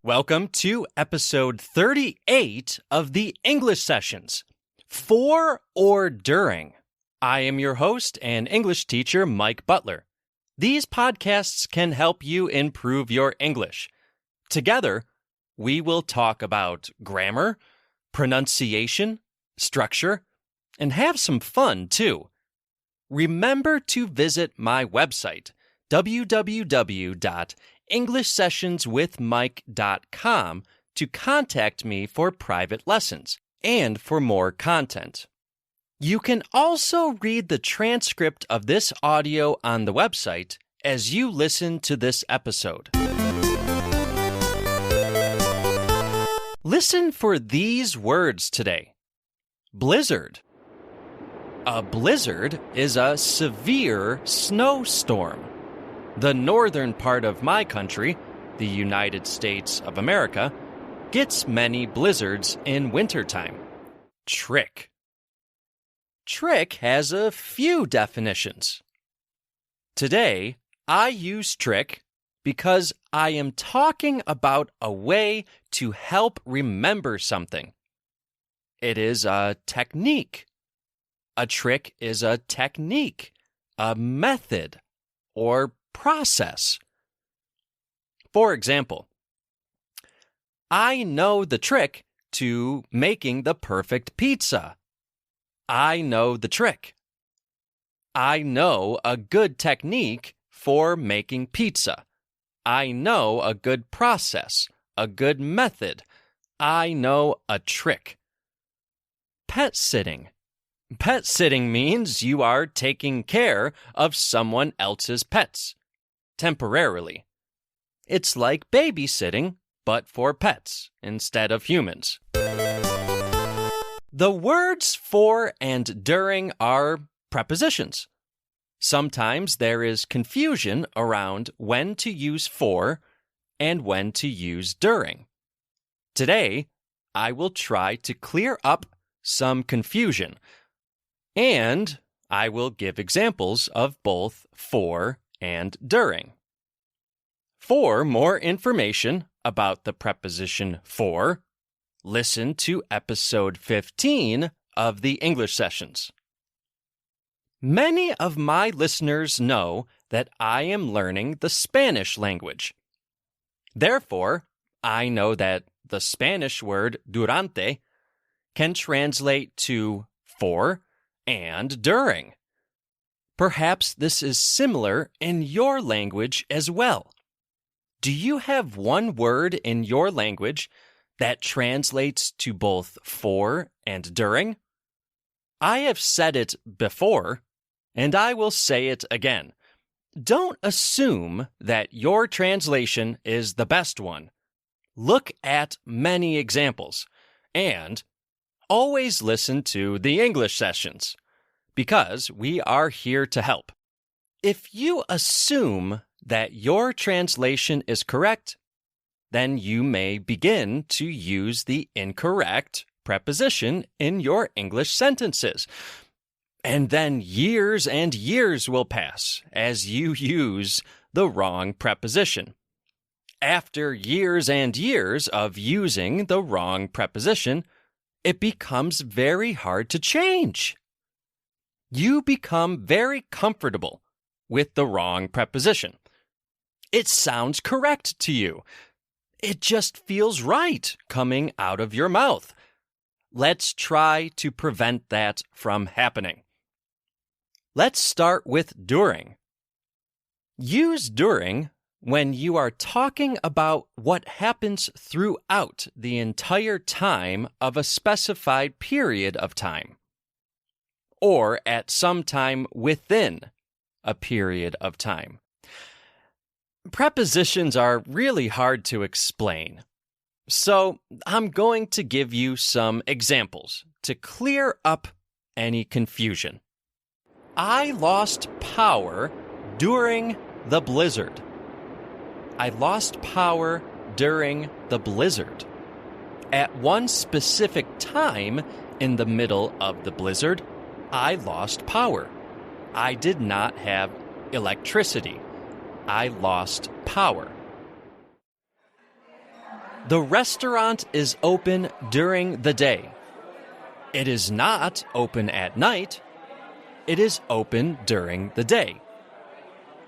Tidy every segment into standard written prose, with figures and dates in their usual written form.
Welcome to episode 38 of the English Sessions, For or During. I am your host and English teacher, Mike Butler. These podcasts can help you improve your English. Together, we will talk about grammar, pronunciation, structure, and have some fun, too. Remember to visit my website, www.englishsessionswithmike.com, to contact me for private lessons and for more content. You can also read the transcript of this audio on the website as you listen to this episode. Listen for these words today. Blizzard. A blizzard is a severe snowstorm. The northern part of my country, the United States of America, gets many blizzards in wintertime. Trick. Trick has a few definitions. Today, I use trick because I am talking about a way to help remember something. It is a technique. A trick is a technique, a method, or process. For example, I know the trick to making the perfect pizza. I know the trick. I know a good technique for making pizza. I know a good process, a good method. I know a trick. Pet sitting. Pet sitting means you are taking care of someone else's pets, temporarily. It's like babysitting, but for pets instead of humans. The words for and during are prepositions. Sometimes there is confusion around when to use for and when to use during. Today, I will try to clear up some confusion, and I will give examples of both for and during. For more information about the preposition for, listen to episode 15 of the English Sessions. Many of my listeners know that I am learning the Spanish language. Therefore, I know that the Spanish word durante can translate to for and during. Perhaps this is similar in your language as well. Do you have one word in your language that translates to both for and during? I have said it before, and I will say it again. Don't assume that your translation is the best one. Look at many examples, and always listen to the English Sessions, because we are here to help. If you assume that your translation is correct, then you may begin to use the incorrect preposition in your English sentences. And then years and years will pass as you use the wrong preposition. After years and years of using the wrong preposition, it becomes very hard to change. You become very comfortable with the wrong preposition. It sounds correct to you. It just feels right coming out of your mouth. Let's try to prevent that from happening. Let's start with during. Use during when you are talking about what happens throughout the entire time of a specified period of time, or at some time within a period of time. Prepositions are really hard to explain, so I'm going to give you some examples to clear up any confusion. I lost power during the blizzard. I lost power during the blizzard. At one specific time in the middle of the blizzard, I lost power. I did not have electricity. I lost power. The restaurant is open during the day. It is not open at night. It is open during the day.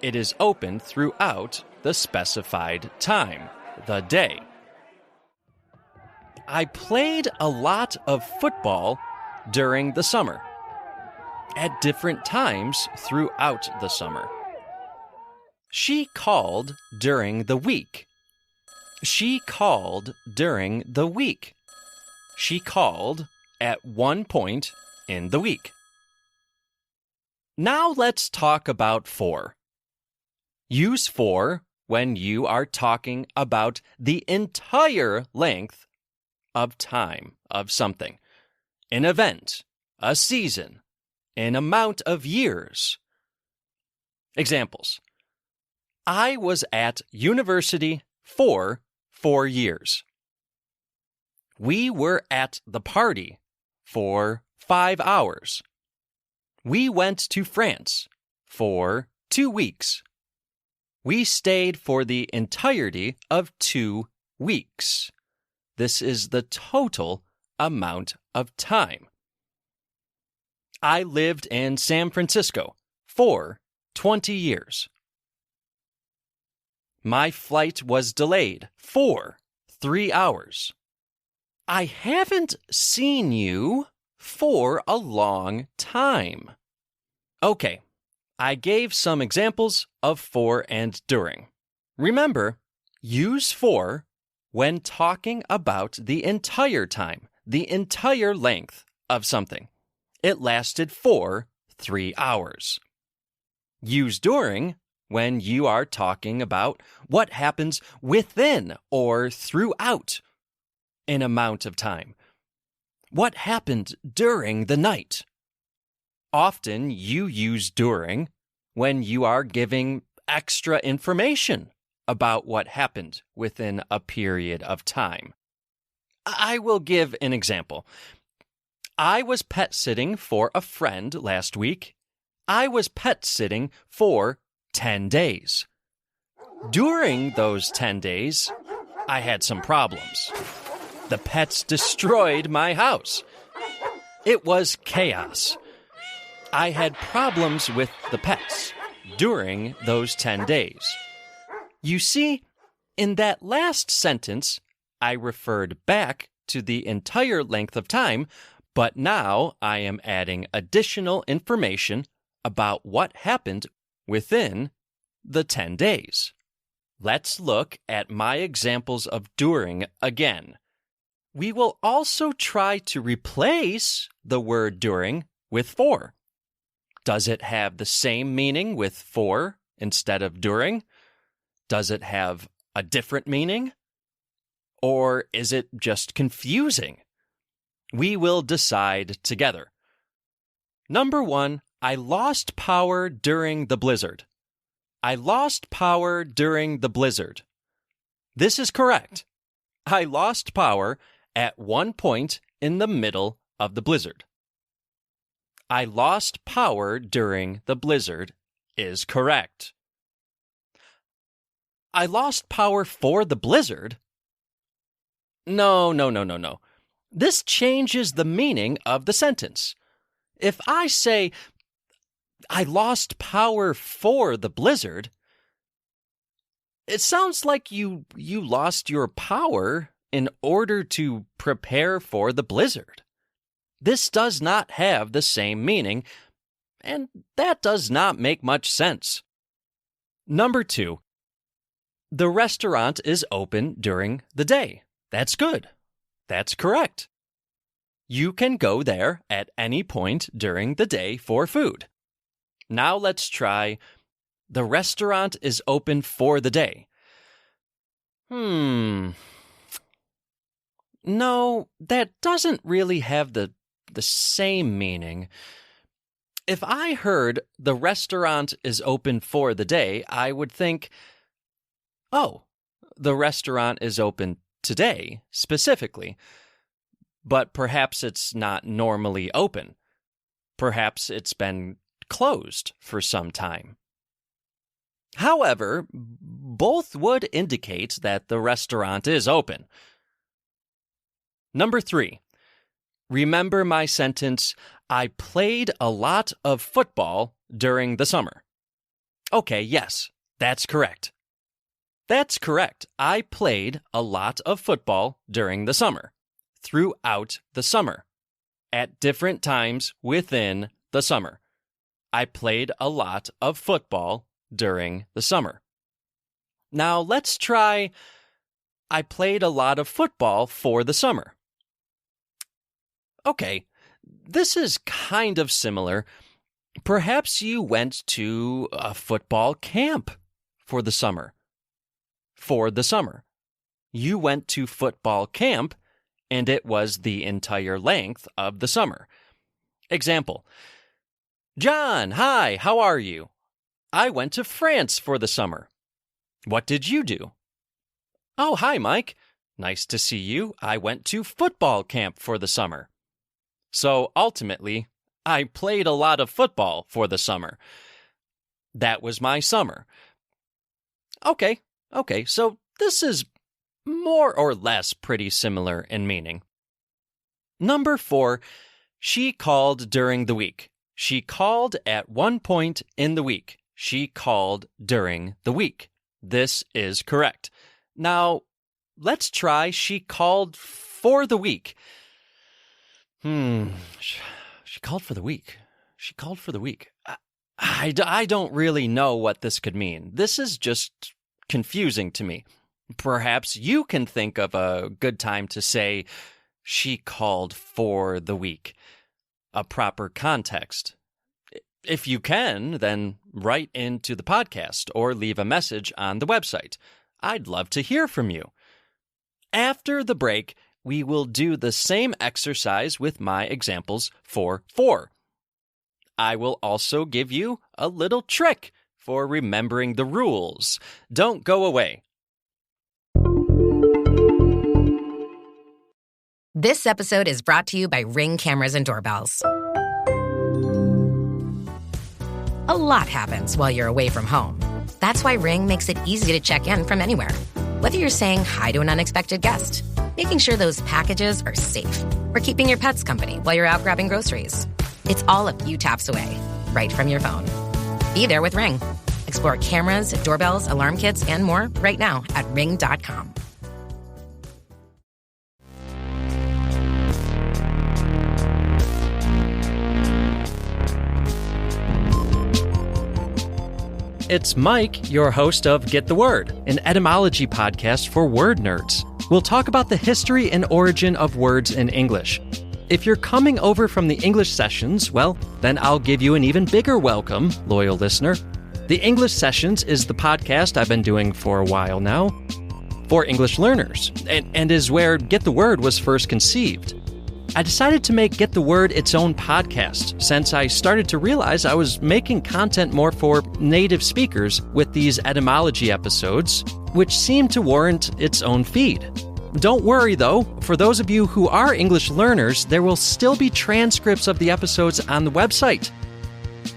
It is open throughout the specified time, the day. I played a lot of football during the summer, at different times throughout the summer. She called during the week. She called during the week. She called at one point in the week. Now let's talk about for. Use for when you are talking about the entire length of time of something. An event, a season, an amount of years. Examples. I was at university for 4 years. We were at the party for 5 hours. We went to France for 2 weeks. We stayed for the entirety of 2 weeks. This is the total amount of time. I lived in San Francisco for 20 years. My flight was delayed for 3 hours. I haven't seen you for a long time. Okay, I gave some examples of for and during. Remember, use for when talking about the entire time, the entire length of something. It lasted for 3 hours. Use during when you are talking about what happens within or throughout an amount of time. What happened during the night? Often you use during when you are giving extra information about what happened within a period of time. I will give an example. I was pet sitting for a friend last week. I was pet sitting for 10 days. During those 10 days, I had some problems. The pets destroyed my house. It was chaos. I had problems with the pets during those 10 days. You see, in that last sentence, I referred back to the entire length of time, but now I am adding additional information about what happened within the 10 days. Let's look at my examples of during again. We will also try to replace the word during with for. Does it have the same meaning with for instead of during? Does it have a different meaning? Or is it just confusing? We will decide together. Number 1, I lost power during the blizzard. I lost power during the blizzard. This is correct. I lost power at one point in the middle of the blizzard. I lost power during the blizzard is correct. I lost power for the blizzard? No. This changes the meaning of the sentence. If I say, I lost power for the blizzard, it sounds like you lost your power in order to prepare for the blizzard. This does not have the same meaning, and that does not make much sense. Number 2, the restaurant is open during the day. That's good. That's correct. You can go there at any point during the day for food. Now let's try, the restaurant is open for the day. No, that doesn't really have the same meaning. If I heard the restaurant is open for the day, I would think, oh, the restaurant is open today, specifically. But perhaps it's not normally open. Perhaps it's been closed for some time. However, both would indicate that the restaurant is open. Number 3. Remember my sentence, I played a lot of football during the summer. Okay, yes, that's correct. That's correct. I played a lot of football during the summer, throughout the summer, at different times within the summer. I played a lot of football during the summer. Now let's try, I played a lot of football for the summer. Okay, this is kind of similar. Perhaps you went to a football camp for the summer. For the summer. You went to football camp, and it was the entire length of the summer. Example, John, hi, how are you? I went to France for the summer. What did you do? Oh, hi, Mike. Nice to see you. I went to football camp for the summer. So ultimately, I played a lot of football for the summer. That was my summer. Okay, so this is more or less pretty similar in meaning. Number 4, she called during the week. She called at one point in the week. She called during the week. This is correct. Now, let's try she called for the week. She called for the week. She called for the week. I don't really know what this could mean. This is just confusing to me. Perhaps you can think of a good time to say, she called for the week. A proper context. If you can, then write into the podcast or leave a message on the website. I'd love to hear from you. After the break, we will do the same exercise with my examples for. I will also give you a little trick for remembering the rules. Don't go away. This episode is brought to you by Ring cameras and doorbells. A lot happens while you're away from home. That's why Ring makes it easy to check in from anywhere. Whether you're saying hi to an unexpected guest, making sure those packages are safe, or keeping your pets company while you're out grabbing groceries. It's all a few taps away, right from your phone. Be there with Ring. Explore cameras, doorbells, alarm kits, and more right now at ring.com. It's Mike, your host of Get the Word, an etymology podcast for word nerds. We'll talk about the history and origin of words in English. If you're coming over from the English sessions, well, then I'll give you an even bigger welcome, loyal listener. The English Sessions is the podcast I've been doing for a while now for English learners, and is where Get the Word was first conceived. I decided to make Get the Word its own podcast since I started to realize I was making content more for native speakers with these etymology episodes, which seemed to warrant its own feed. Don't worry, though. For those of you who are English learners, there will still be transcripts of the episodes on the website.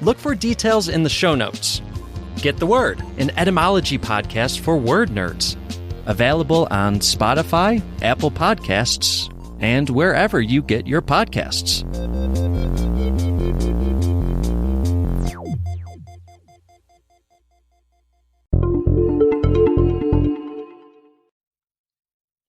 Look for details in the show notes. Get the Word, an etymology podcast for word nerds. Available on Spotify, Apple Podcasts, and wherever you get your podcasts.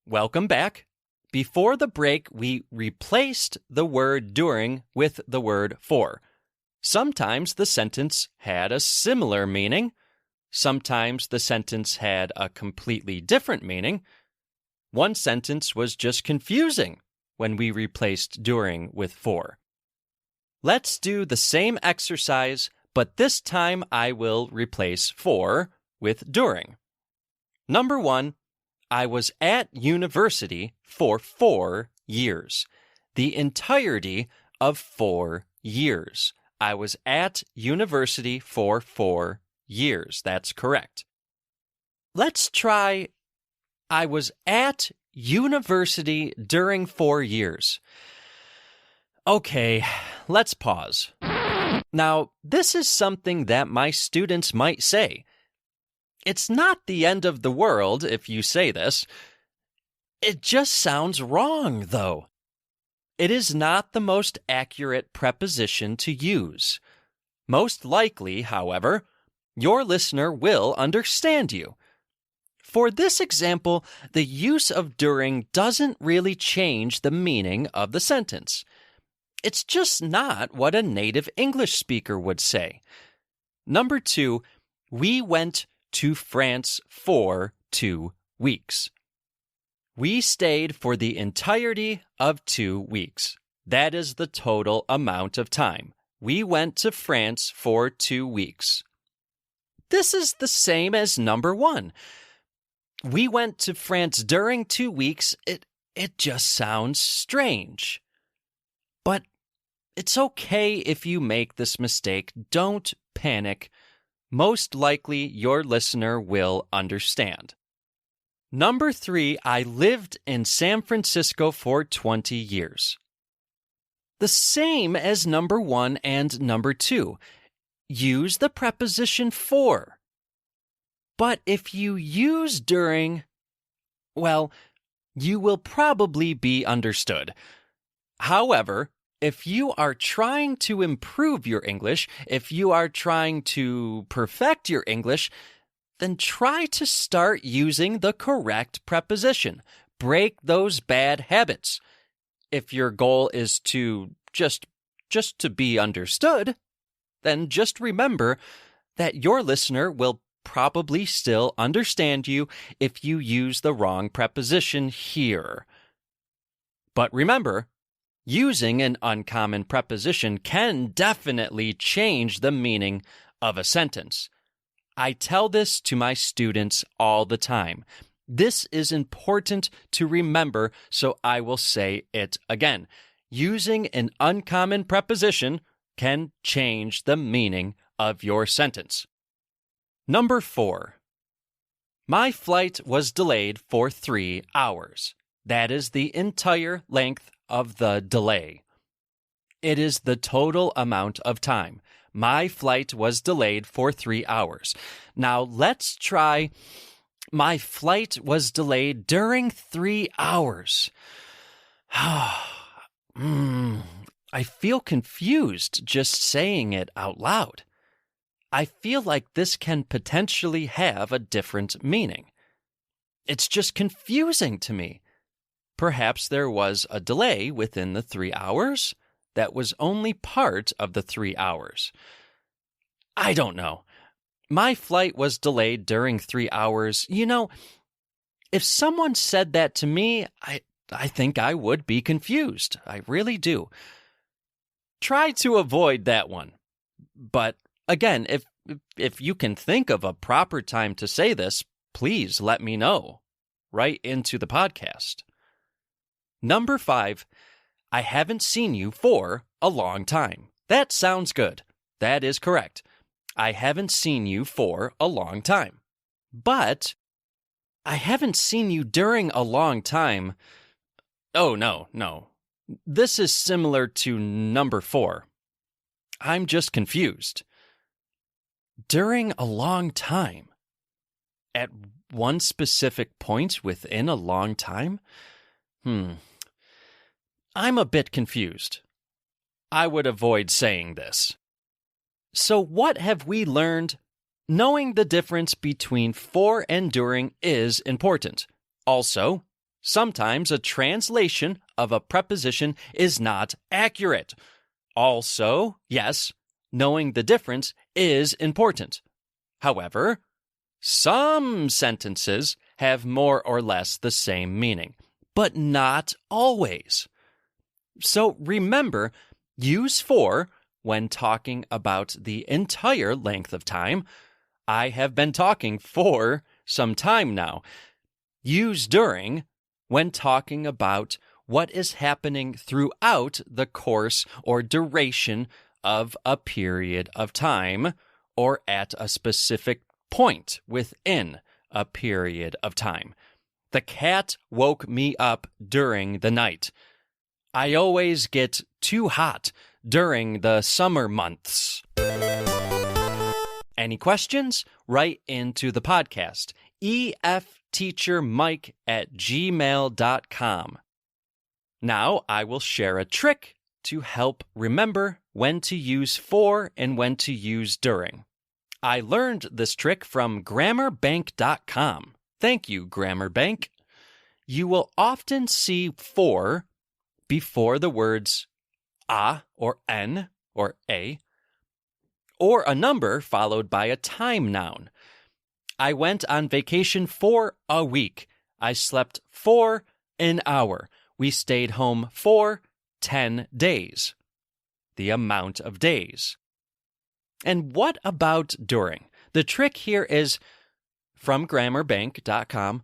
Welcome back. Before the break, we replaced the word during with the word for. Sometimes the sentence had a similar meaning. Sometimes the sentence had a completely different meaning. One sentence was just confusing when we replaced during with for. Let's do the same exercise, but this time I will replace for with during. Number 1, I was at university for 4 years. The entirety of 4 years. I was at university for 4 years. That's correct. Let's try I was at university during 4 years. Okay, let's pause. Now, this is something that my students might say. It's not the end of the world if you say this. It just sounds wrong, though. It is not the most accurate preposition to use. Most likely, however, your listener will understand you. For this example, the use of during doesn't really change the meaning of the sentence. It's just not what a native English speaker would say. Number 2, we went to France for 2 weeks. We stayed for the entirety of 2 weeks. That is the total amount of time. We went to France for 2 weeks. This is the same as number 1. We went to France during 2 weeks. It just sounds strange. But it's okay if you make this mistake. Don't panic. Most likely your listener will understand. Number 3, I lived in San Francisco for 20 years. The same as number 1 and number 2. Use the preposition for. But if you use during, well, you will probably be understood. However, if you are trying to improve your English, if you are trying to perfect your English, then try to start using the correct preposition. Break those bad habits. If your goal is to just to be understood, then just remember that your listener will probably still understand you if you use the wrong preposition here. But remember, using an uncommon preposition can definitely change the meaning of a sentence. I tell this to my students all the time. This is important to remember, so I will say it again. Using an uncommon preposition can change the meaning of your sentence. Number 4. My flight was delayed for 3 hours. That is the entire length of the delay. It is the total amount of time. My flight was delayed for 3 hours. Now let's try, my flight was delayed during 3 hours. I feel confused just saying it out loud. I feel like this can potentially have a different meaning. It's just confusing to me. Perhaps there was a delay within the 3 hours that was only part of the 3 hours. I don't know. My flight was delayed during 3 hours. You know, if someone said that to me, I think I would be confused. I really do. Try to avoid that one. But again, if you can think of a proper time to say this, please let me know. Right into the podcast. Number 5, I haven't seen you for a long time. That sounds good. That is correct. I haven't seen you for a long time. But I haven't seen you during a long time. Oh, no. This is similar to number 4. I'm just confused. During a long time. At one specific point within a long time? I'm a bit confused. I would avoid saying this. So what have we learned? Knowing the difference between for and during is important. Also, sometimes a translation of a preposition is not accurate. Also, yes, knowing the difference is important. However, some sentences have more or less the same meaning, but not always. So remember, use for when talking about the entire length of time. I have been talking for some time now. Use during when talking about what is happening throughout the course or duration of a period of time or at a specific point within a period of time. The cat woke me up during the night. I always get too hot during the summer months. Any questions? Write into the podcast, efteachermike@gmail.com. Now I will share a trick to help remember when to use for and when to use during. I learned this trick from grammarbank.com. Thank you, GrammarBank. You will often see for before the words a or n or a, or a number followed by a time noun. I went on vacation for a week. I slept for an hour. We stayed home for 10 days. The amount of days. And what about during? The trick here is from grammarbank.com.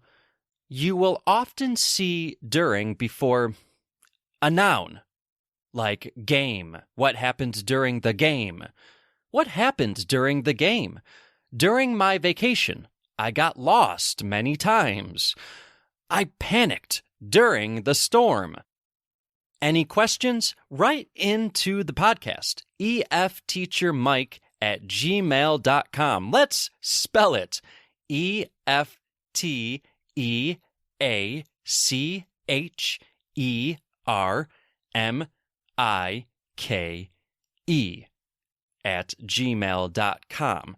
You will often see during before a noun, like game. What happened during the game? What happened during the game? During my vacation, I got lost many times. I panicked during the storm. Any questions? Write into the podcast, efteachermike@gmail.com. Let's spell it. EFTEACHERMIKE@gmail.com.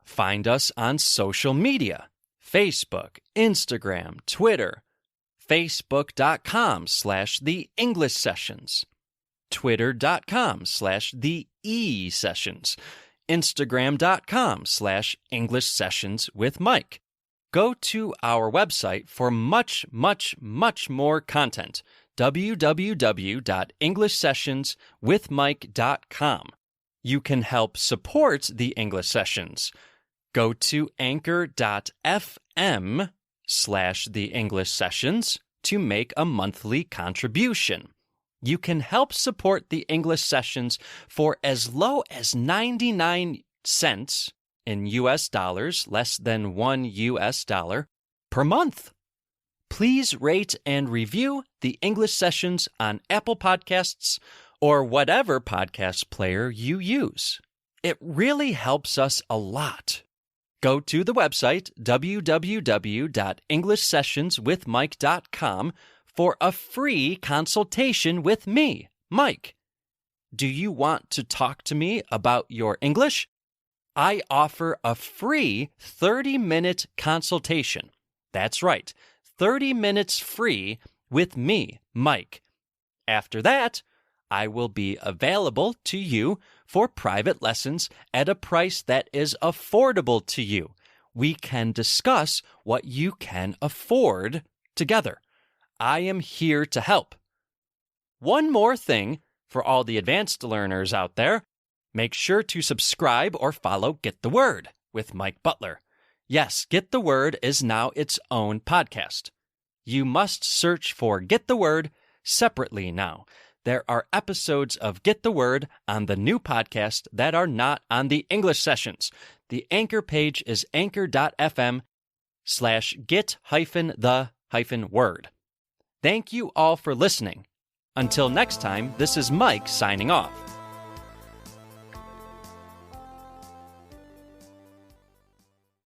Find us on social media, Facebook, Instagram, Twitter, Facebook.com/The English Sessions, Twitter.com/The E Sessions, Instagram.com/English Sessions with Mike. Go to our website for much, much, much more content, www.englishsessionswithmike.com. You can help support the English Sessions. Go to anchor.fm/The English Sessions to make a monthly contribution. You can help support the English Sessions for as low as 99 cents in US dollars, less than $1 per month. Please rate and review the English Sessions on Apple Podcasts or whatever podcast player you use. It really helps us a lot. Go to the website, www.englishsessionswithmike.com, for a free consultation with me, Mike. Do you want to talk to me about your English? I offer a free 30-minute consultation. That's right, 30 minutes free with me, Mike. After that, I will be available to you for private lessons at a price that is affordable to you. We can discuss what you can afford together. I am here to help. One more thing for all the advanced learners out there. Make sure to subscribe or follow Get the Word with Mike Butler. Yes, Get the Word is now its own podcast. You must search for Get the Word separately now. There are episodes of Get the Word on the new podcast that are not on the English Sessions. The anchor page is anchor.fm/get-the-word. Thank you all for listening. Until next time, this is Mike signing off.